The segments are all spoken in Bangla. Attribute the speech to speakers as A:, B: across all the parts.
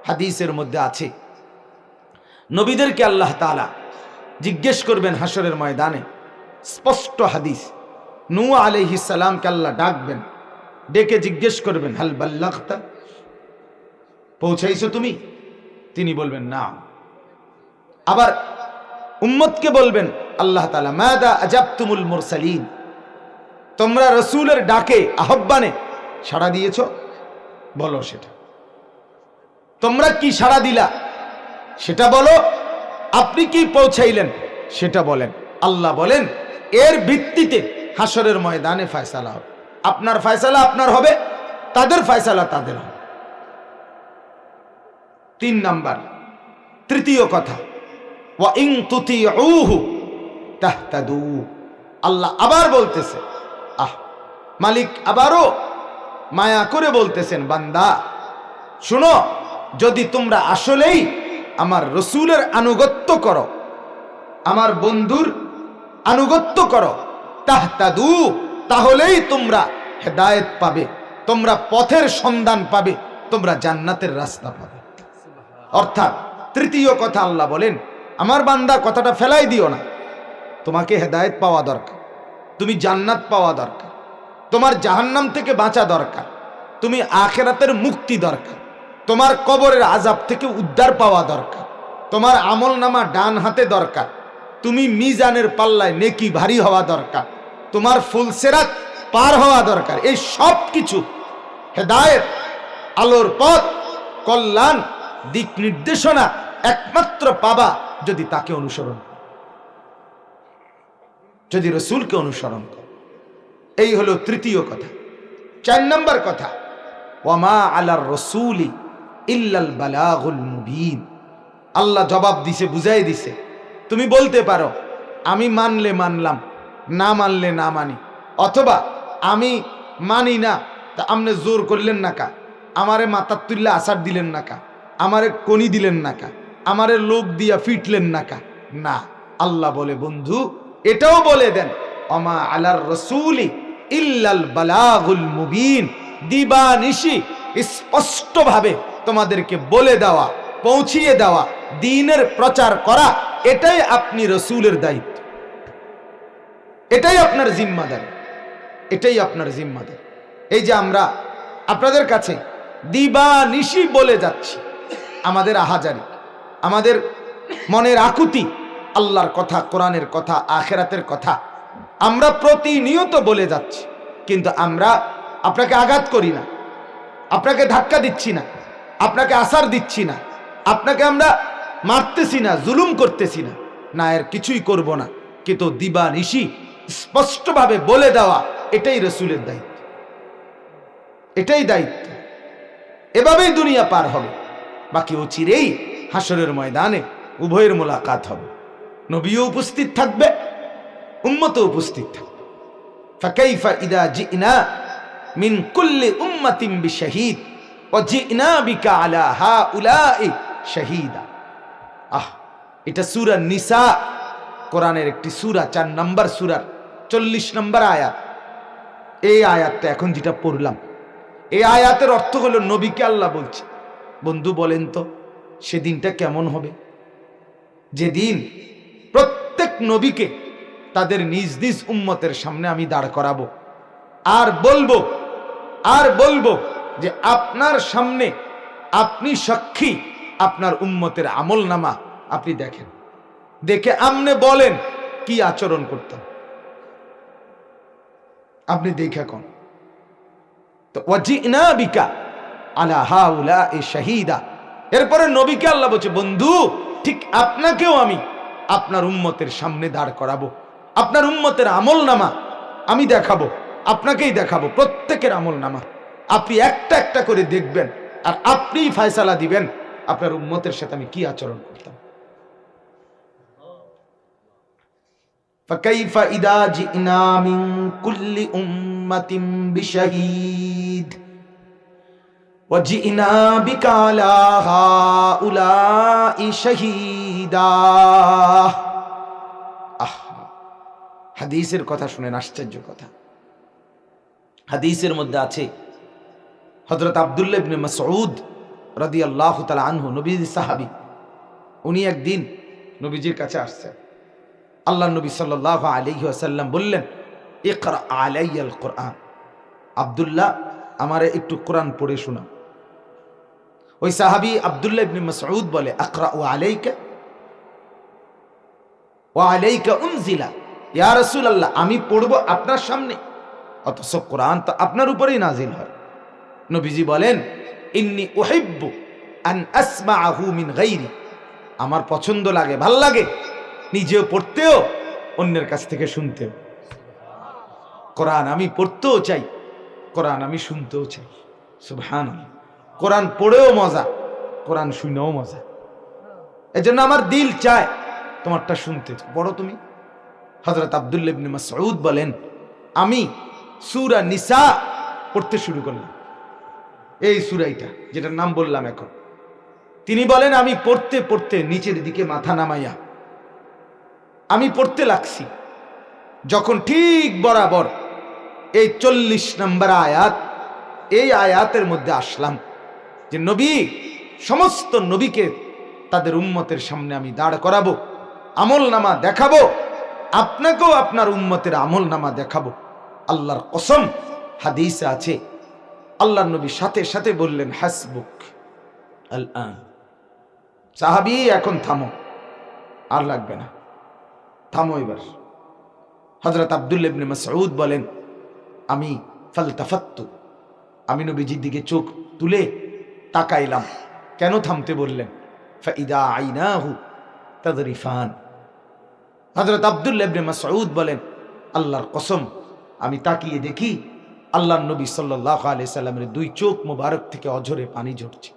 A: হাদিসের মধ্যে আছে নবীদেরকে আল্লাহ তাআলা জিজ্ঞেস করবেন হাসরের ময়দানে, স্পষ্ট হাদিস। নূহ আলাইহিস সালামকে আল্লাহ ডাকবেন, ডেকে জিজ্ঞেস করবেন, হাল বাল্লাগতা, পৌঁছাইছো তুমি? তিনি বলবেন না। আবার উম্মতকে বলবেন আল্লাহ তাআলা, মাদা আজাবতুমুল মুরসালিন, তোমরা রাসূলের ডাকে আহ্বানে সাড়া দিয়েছো? বলো সেটা। তোমরা কি সাড়া দিলা সেটা বলো। আপনি কি পৌঁছাইলেন সেটা বলেন। আল্লাহ বলেন এর ভিত্তিতে হাসরের ময়দানে ফয়সালা হবে। আপনার ফয়সালা আপনার হবে, তাদের ফয়সালা তাদের হবে। 3 নাম্বার, তৃতীয় কথা, ওয়া ইন তুতিউহু তাহতাদু। আল্লাহ আবার বলতেছে, মালিক আবারও মায়া করে বলতেছেন, বান্দা শুনো, যদি তোমরা আসলেই আমার রসুলের আনুগত্য করো, আমার বন্ধুর আনুগত্য করো, তাহতাদু, তাহলেই তোমরা হেদায়েত পাবে, তোমরা পথের সন্ধান পাবে, তোমরা জান্নাতের রাস্তা পাবে। অর্থাৎ তৃতীয় কথা আল্লাহ বলেন, আমার বান্দা কথাটা ফেলাই দিও না, তোমাকে হেদায়েত পাওয়া দরকার, তুমি জান্নাত পাওয়া দরকার, তোমার জাহান্নাম থেকে বাঁচা দরকার, তুমি আখিরাতের মুক্তি দরকার, তোমার কবরের আযাব থেকে উদ্ধার পাওয়া দরকার, তোমার আমলনামা ডান হাতে দরকার, তুমি মিজানের পাল্লায় নেকি ভারী হওয়া দরকার, তোমার ফুলসিরাত পার হওয়া দরকার। এই সব কিছু হেদায়েত, আলোর পথ, কল্যাণ, দিক নির্দেশনা একমাত্র পাবা যদি তাকে অনুসরণ করো, যদি রাসূলকে অনুসরণ করো। এই হলো তৃতীয় কথা। 4 নম্বর কথা, ওয়ামা আলার রাসূলি ইল্লাল বালাগুল মুবিন। আল্লাহ জবাব দিছে, বুঝাই দিছে। তুমি বলতে পারো আমি মানলে মানলাম, না মানলে না মানি, অথবা আমি মানি না, তা আপনি জোর করলেন না কা, আমারে মাথার তুললে আসার দিলেন না কা, আমারে কনি দিলেন না কা, আমারে লোক দিয়া ফিটলেন না কা। না, আল্লাহ বলে বন্ধু এটাও বলে দেন, ওমা আলার রাসূলি ইল্লাল বালাগুল মুবিন। দিবা নিশি স্পষ্টভাবে তোমাদেরকে বলে দেওয়া, পৌঁছিয়ে দেওয়া, দ্বীনের প্রচার করা, এটাই আপনি রাসূলের দায়িত্ব, এটাই আপনার জিম্মাদারি, এটাই আপনার জিম্মাদারি। এই যে আমরা আপনাদের কাছে দিবা নিশি বলে যাচ্ছি আমাদের আহাজারি, আমাদের মনের আকুতি, আল্লাহর কথা, কোরআনের কথা, আখিরাতের কথা আমরা প্রতিনিয়ত বলে যাচ্ছি, কিন্তু আমরা আপনাকে আঘাত করি না, আপনাকে ধাক্কা দিচ্ছি না, আপনাকে আসার দিচ্ছি না, আপনাকে আমরা মারতেছি না, জুলুম করতেছি না, না, এর কিছুই করব না। কিন্তু দিবা নিশি স্পষ্টভাবে বলে দেওয়া, এটাই রাসূলের দায়িত্ব, এটাই দায়িত্ব। এভাবেই দুনিয়া পার হবে। বাকি অচিরেই হাসরের ময়দানে উভয়ের মোলাকাত হবে, নবীও উপস্থিত থাকবে, উম্মতও উপস্থিত থাকবে। ফাকাইফা ইদা জিনা মিন কুল্লি উম্মাতিন বিশাহিদ ওয়া জিনা বিকা আলা হাউলাই শাহীদা। এটা সূরা নিসা, কোরআনের একটি সূরা, 4 নম্বর সূরার 40 নম্বর আয়াত। এই আয়াতটা এখন যেটা পড়লাম, এই আয়াতের অর্থ হলো নবীকে আল্লাহ বলছে, বন্ধু বলেন তো সেদিনটা কেমন হবে, যেদিন প্রত্যেক নবীকে তাদের নিজ নিজ উম্মতের সামনে আমি দাঁড় করাবো, আর বলবো যে আপনার সামনে আপনি সাক্ষী, আপনার উম্মতের আমলনামা আপনি দেখেন, দেখে আমনে বলেন কি আচরণ করতেন, আপনি দেখে কোন। তো ওয়াজিনা বিকা আলা হাউলাই শাহীদা। এরপরে নবীকে আল্লাহ বলছে, বন্ধু ঠিক আপনাকেও আমি আপনার উম্মতের সামনে দাঁড় করাবো, আপনার উম্মতের আমলনামা আমি দেখাবো, আপনাকেই দেখাবো, প্রত্যেকের আমলনামা আপনি একটা একটা করে দেখবেন, আর আপনিই ফয়সালা দিবেন আপনার উম্মতের সাথে আমি কি আচরণ করতাম। ফাকাইফা ইদা জিনা মিন কুল্লি উম্মাতিন বিশাহীদ ওয়া জিনা বিকা আলা হাউলাই শাহীদা। হাদিসের কথা শুনেন, আশ্চর্য কথা। হাদিসের মধ্যে আছে, হযরত আব্দুল্লাহ ইবনে মাসউদ রাদিয়াল্লাহু তাআলা আনহু, নবীজি সাহাবী, উনি একদিন নবীজির কাছে আসছেন। আল্লাহ নবী সাল্লাল্লাহু আলাইহি ওয়াসাল্লাম বললেন, ইকরা আলাইয়াল কোরআন, আব্দুল্লাহ আমারে একটু কোরআন পড়ে শোনাও। ওই সাহাবী আব্দুল্লাহ ইবনে মাসউদ বলে, আকরাউ আলাইকা ওয়া আলাইকা উনজিলা, ইয়া রাসূলুল্লাহ আমি পড়ব আপনার সামনে, অথচ কোরআন তো আপনার উপরেই নাজিল হয়। নবীজি বলেন, ইন্নী উহিব্বু আন আসমাআহু মিন গায়রি, আমার পছন্দ লাগে, ভাল লাগে নিজেও পড়তেও অন্যের কাছ থেকে শুনতেও। কোরআন আমি পড়তেও চাই, কোরআন আমি শুনতেও চাই। সুবহানাল্লাহ। কোরআন পড়েও মজা, কোরআন শুনেও মজা। এজন্য আমার দিল চায় তোমারটা শুনতে, পড়ো তুমি। হযরত আব্দুল্লাহ ইবনে মাসউদ বলেন, আমি সূরা নিসা পড়তে শুরু করলাম, এই সূরাটা যেটার নাম বললাম এখন। তিনি বলেন, আমি পড়তে পড়তে নিচের দিকে মাথা নামাইয়া আমি পড়তে লাগছি, যখন ঠিক বরাবর এই 40 নম্বর আয়াত, এই আয়াতের মধ্যে আসলাম যে নবী, সমস্ত নবীকে তাদের উম্মতের সামনে আমি দাঁড় করাবো, আমল নামা দেখাবো, আপনাকেও আপনার উম্মতের আমল নামা দেখাবো। আল্লাহর কসম, হাদিসে আছে আল্লাহর নবী সাথে সাথে বললেন, হাসবুক আল আন, সাহাবী এখন থামো, আর লাগবে না, থামো এবার। হযরত আব্দুল্লাহ ইবনে মাসউদ বলেন, আমি ফালতাফাত্তু, আমি নবীজির দিকে চোখ তুলে তাকাইলাম। কেন থামতে বললেন? ফাইদা আইনাহু তাযরিফান। হযরত আব্দুল্লাহ ইবনে মাসউদ বলেন, আল্লাহর কসম আমি তাকিয়ে দেখি আল্লাহর নবী সাল্লাল্লাহু আলাইহি সাল্লামের দুই চোখ মোবারক থেকে অঝরে পানি ঝরছে,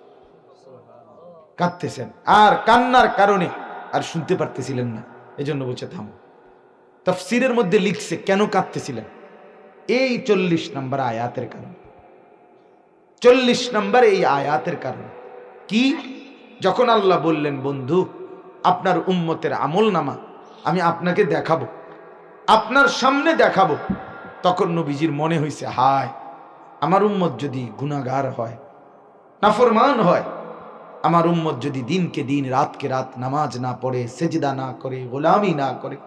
A: কাঁদতেছেন, আর কান্নার কারণে আর শুনতে পারতেছিলেন না, এজন্য বলছে থামো। তাফসীরের মধ্যে লিখছে কেন কাঁদতেছিলেন, এই 40 নম্বর আয়াতের কারণে। 40 নম্বর এই আয়াতের কারণে কি? যখন আল্লাহ বললেন, বন্ধু আপনার উম্মতের আমল নামা আমি আপনাকে দেখাবো, আপনার সামনে দেখাবো, তখন নবীজির মনে হয়েছে, হায় আমার উম্মত যদি গুনাহগার হয়, নাফরমান হয়, আমার উম্মত যদি দিনকে দিন রাতকে রাত নামাজ না পড়ে, সেজদা না করে, গোলামি না করে,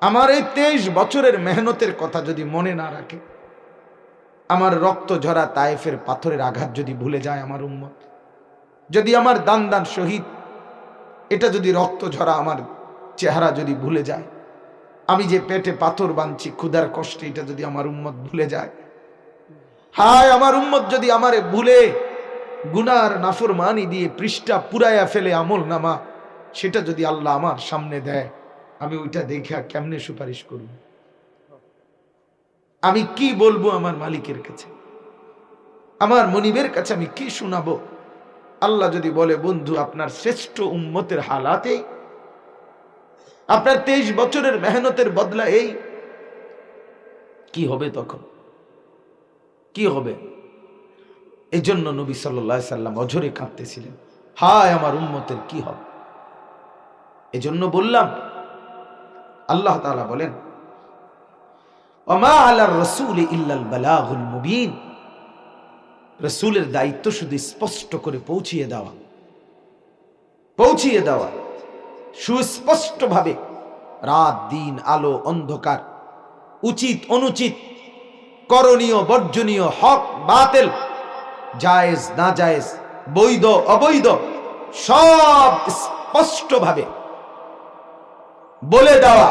A: আমার এই 23 বছরের মেহনতের কথা যদি মনে না রাখে, আমার রক্ত ঝরা তায়েফের পাথরের আঘাত যদি ভুলে যায় আমার উম্মত, যদি আমার দান দান শহীদ এটা যদি রক্ত ঝরা আমার চেহারা যদি ভুলে যায়, আমি যে পেটে পাথর বাঁধছি ক্ষুধার কষ্টে, এটা যদি আমার উম্মত ভুলে যায়, হায় আমার উম্মত যদি আমারে ভুলে গুনার নাফরমানি দিয়ে পৃষ্ঠা পুরাইয়া ফেলে আমল নামা, সেটা যদি আল্লাহ আমার সামনে দেয়, আমি ওইটা দেখা কেমনে সুপারিশ করব? আমি কি বলবো আমার মালিকের কাছে, আমার মনিবের কাছে আমি কি শোনাবো? আল্লাহ যদি বলে, বন্ধু আপনার শ্রেষ্ঠ উম্মতের হালাতে, আপনার 23 বছরের মেহনতের বদলা এই, কি হবে তখন? কি হবে? এই জন্য নবী সাল্লাল্লাহু আলাইহি সাল্লাম অঝরে কাঁদতেছিলেন, হায় আমার উম্মতের কি হবে। এজন্য বললাম, আল্লাহ তাআলা বলেন, ওমা আলার রাসূলি ইল্লাল বালাগুল মুবিন, রাসূলের দায়িত্ব শুধু স্পষ্ট করে পৌঁছিয়ে দেওয়া, সুস্পষ্টভাবে রাত দিন, আলো অন্ধকার, উচিত অনুচিত, করণীয় বর্জনীয়, হক বাতিল, জায়েজ না জায়েজ, বৈধ অবৈধ, সব স্পষ্টভাবে বলে দেওয়া,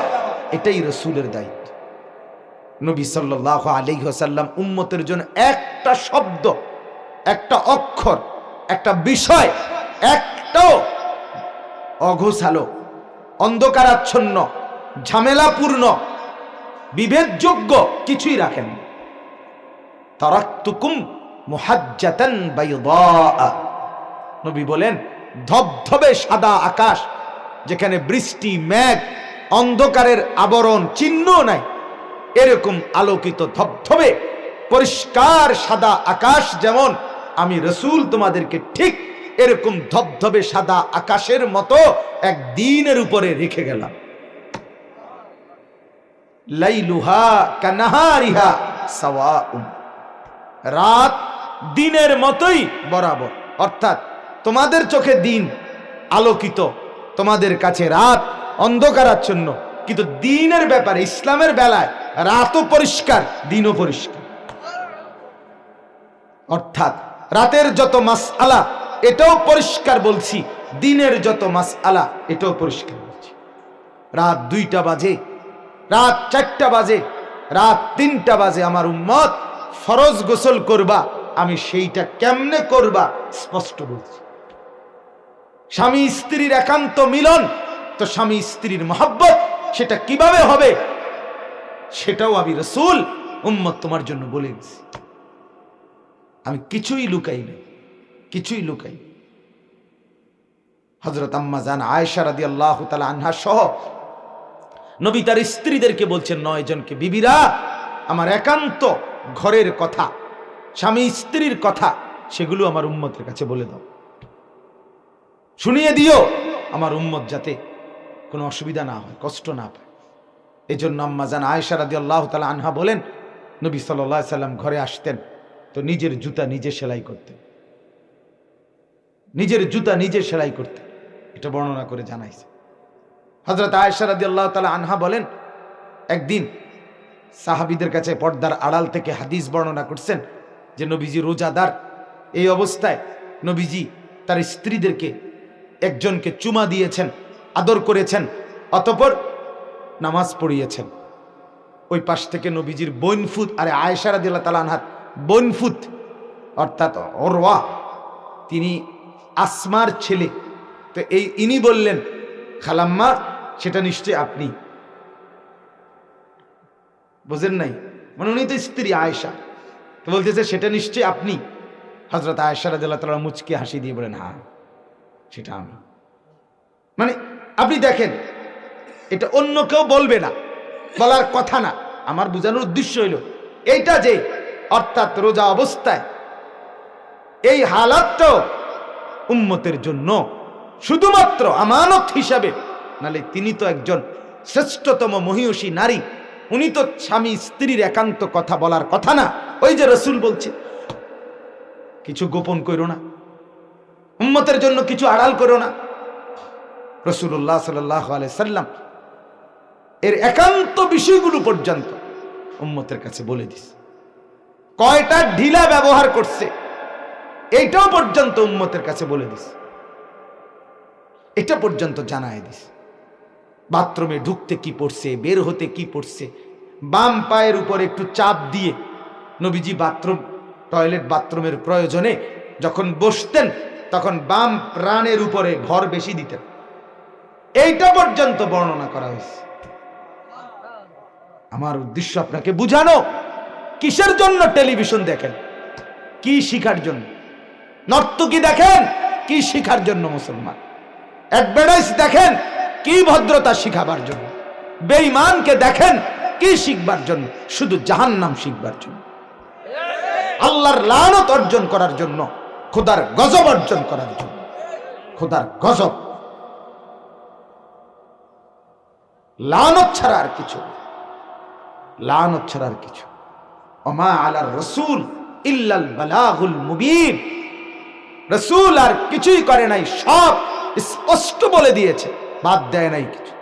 A: এটাই রাসূলের দায়িত্ব। নবী সাল্লাল্লাহু আলাইহি ওয়াসাল্লাম উম্মতের জন্য একটা শব্দ, একটা অক্ষর, একটা বিষয়, একটাও অঘোষালো, অন্ধকারাচ্ছন্ন, ঝামেলাপূর্ণ, বিভেদযোগ্য কিছুই রাখেন। তারাকতুকুম মুহাজ্জাতান বাইদা, নবী বলেন ধবধবে সাদা আকাশ, যেখানে বৃষ্টি মেঘ অন্ধকারের আবরণ চিহ্ন নাই, এরকম আলোকিত ধবধবে পরিষ্কার সাদা আকাশ যেমন, আমি রাসূল তোমাদেরকে ঠিক এরকম ধবধবে সাদা আকাশের মতো এক দ্বীনের উপরে রেখে গেলাম। লাইলুহা কানাহারিহা সাওয়াউন, রাত দিনের মতোই বরাবর, অর্থাৎ তোমাদের চোখে দিন আলোকিত, তোমাদের কাছে রাত অন্ধকারাচ্ছন্ন, কিন্তু দিনের ব্যাপারে ইসলামের বেলায় রাতও পরিষ্কার, দিনও পরিষ্কার। অর্থাৎ রাতের যত মাসআলা এটাও পরিষ্কার বলছি, দিনের যত মাসআলা এটাও পরিষ্কার বলছি। রাত 2টা বাজে, রাত 4টা বাজে, রাত 3টা বাজে, আমার উম্মত ফরজ গোসল করবা, আমি সেইটা কেমনে করবা স্পষ্ট বলছি। স্বামী স্ত্রীর একান্ত মিলন, তো স্বামী স্ত্রীর মহব্বত সেটা কিভাবে হবে সেটাও আমি রাসূল উম্মত তোমার জন্য বলে গেছি। আমি কিছুই লুকাই না, কিছুই লুকাই। হযরত আম্মা জান আয়েশা রাদিয়াল্লাহু তাআলা আনহা সহ নবী তার স্ত্রীদেরকে বলছেন, 9 জনকে, বিবিরা আমার একান্ত ঘরের কথা, স্বামী স্ত্রীর কথা, সেগুলো আমার উম্মতের কাছে বলে দাও, শুনিয়ে দিও, আমার উম্মত যাতে কোনো অসুবিধা না হয়, কষ্ট না পায়। এজন্য আম্মা জান আয়েশা রাদিয়াল্লাহু তাআলা আনহা বলেন, নবী সাল্লাল্লাহু আলাইহি সাল্লাম ঘরে আসতেন তো নিজের জুতা নিজে সেলাই করতেন, নিজের জুতা নিজে সেলাই করতেন, এটা বর্ণনা করে জানাইছে। হযরত আয়েশা রাদিয়াল্লাহু তাআলা আনহা বলেন, একদিন সাহাবীদের কাছে পর্দার আড়াল থেকে হাদিস বর্ণনা করছেন যে নবীজি রোজাদার, এই অবস্থায় নবীজি তার স্ত্রীদেরকে একজনকে চুমা দিয়েছেন, আদর করেছেন, অতঃপর নামাজ পড়িয়েছেন। ওই পাশ থেকে নবীজির বইনফুত, আরে আয়েশা রাদিয়াল্লাহু তাআলা আনহার বইনফুত অর্থাৎ ওরওয়া, তিনি আসমার ছেলে, তো ইনি বললেন, খালাম্মা সেটা নিশ্চয় আপনি। বুঝেন নাই, মানে উনি তো স্ত্রী আয়েশা, তো বলতেছে সেটা নিশ্চয় আপনি। হযরত আয়েশা রাদিয়াল্লাহু তাআলা মুচকে হাসি দিয়ে বলেন, হ্যাঁ সেটা আমি। মানে আপনি দেখেন, এটা অন্য কেউ বলবে না, বলার কথা না। আমার বোঝানোর উদ্দেশ্য হইল এইটা যে অর্থাৎ রোজা অবস্থায় এই হালাতটাও উম্মতের জন্য শুধুমাত্র আমানত হিসাবে, নালে তিনি তো একজন শ্রেষ্ঠতম মহিয়সী নারী, উনি তো স্বামী স্ত্রীর একান্ত কথা বলার কথা না। ওই যে রাসূল বলছে, কিছু গোপন করো না, উম্মতের জন্য কিছু আড়াল করো না। রাসূলুল্লাহ সাল্লাল্লাহু আলাইহি সাল্লাম এর একান্ত বিষয়গুলো পর্যন্ত উম্মতের কাছে বলে দিস। কয়টা ঢিলা ব্যবহার করছে এইটাও পর্যন্ত উম্মতের কাছে বলে দিস, এটা পর্যন্ত জানায় দিস। বাথরুমে ঢুকতে কি পড়ছে, বের হতে কি পড়ছে, বাম পায়ের উপর একটু চাপ দিয়ে নবীজি টয়লেট বাথরুমের প্রয়োজনে যখন বসতেন তখন বাম প্রাণের উপরে ভর বেশি দিতেন, এইটা পর্যন্ত বর্ণনা করা হয়েছে। আমার উদ্দেশ্য আপনাকে বুঝানো, কিসের জন্য টেলিভিশন দেখেন, কি শিখার জন্য? নর্তকী দেখেন, কি শিখার জন্য? মুসলমান অ্যাডভার্টাইজ দেখেন, কি ভদ্রতা শিখাবার জন্য? বেঈমানকে দেখেন, কি শিখবার জন্য? শুধু জাহান্নাম শিখবার জন্য, আল্লাহর লানত অর্জন করার জন্য, খোদার গজব অর্জন করার জন্য। খোদার গজব, লানত ছাড়া আর কিছু, লানত ছাড়া আর কিছু। ওমা আলার রাসূল ইল্লাল বালাগুল মুবিন, রাসূল আর কিছুই করে নাই, সব স্পষ্ট বলে দিয়েছে, বাদ দেয় নাই কিছু,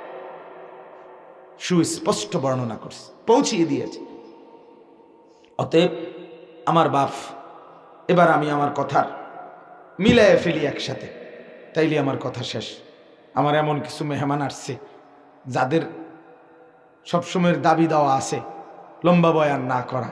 A: সুস্পষ্ট বর্ণনা করছে, পৌঁছিয়ে দিয়েছে। অতএব আমার বাপ, এবার আমি আমার কথার মিলায়ে ফেলি একসাথে, তাইলে আমার কথা শেষ। আমার এমন কিছু মেহমান আসছে যাদের সবসময়ের দাবি দেওয়া আছে লম্বা বয়ান না করা,